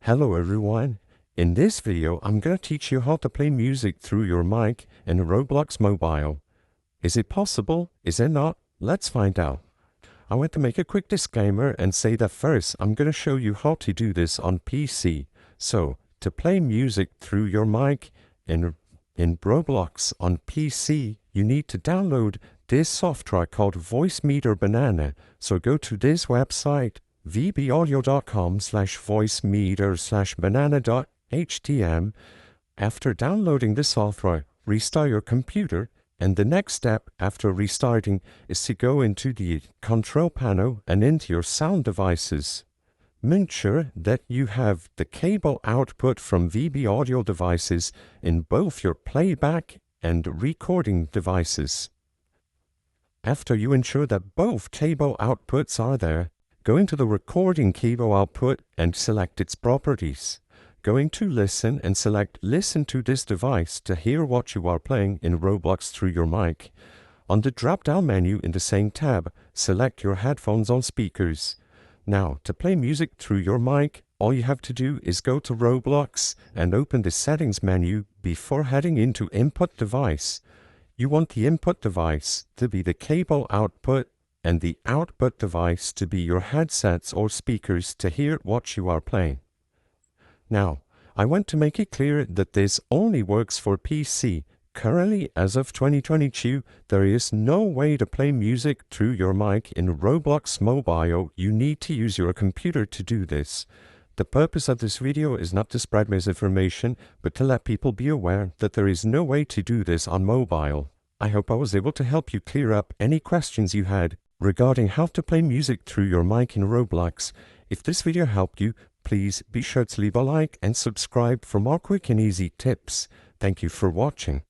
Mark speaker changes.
Speaker 1: Hello everyone. In this video, I'm going to teach you how to play music through your mic in Roblox Mobile. Is it possible? Is it not? Let's find out. I want to make a quick disclaimer and say that first, I'm going to show you how to do this on PC. So, to play music through your mic in Roblox on PC, you need to download this software called Voice Meter Banana. So go to this website, vbaudio.com/voicemeter/banana.htm. After downloading the software, restart your computer, and the next step after restarting is to go into the control panel and into your sound devices. Make sure that you have the cable output from VB audio devices in both your playback and recording devices. After you ensure that both cable outputs are there, go into the recording cable output and select its properties. Going to Listen and select Listen to this device to hear what you are playing in Roblox through your mic. On the drop-down menu in the same tab, select your headphones on speakers. Now, to play music through your mic, all you have to do is go to Roblox and open the Settings menu before heading into Input Device. You want the input device to be the cable output and the output device to be your headsets or speakers to hear what you are playing. Now, I want to make it clear that this only works for PC. Currently, as of 2022, there is no way to play music through your mic in Roblox Mobile. You need to use your computer to do this. The purpose of this video is not to spread misinformation, but to let people be aware that there is no way to do this on mobile. I hope I was able to help you clear up any questions you had regarding how to play music through your mic in Roblox. If this video helped you, please be sure to leave a like and subscribe for more quick and easy tips. Thank you for watching.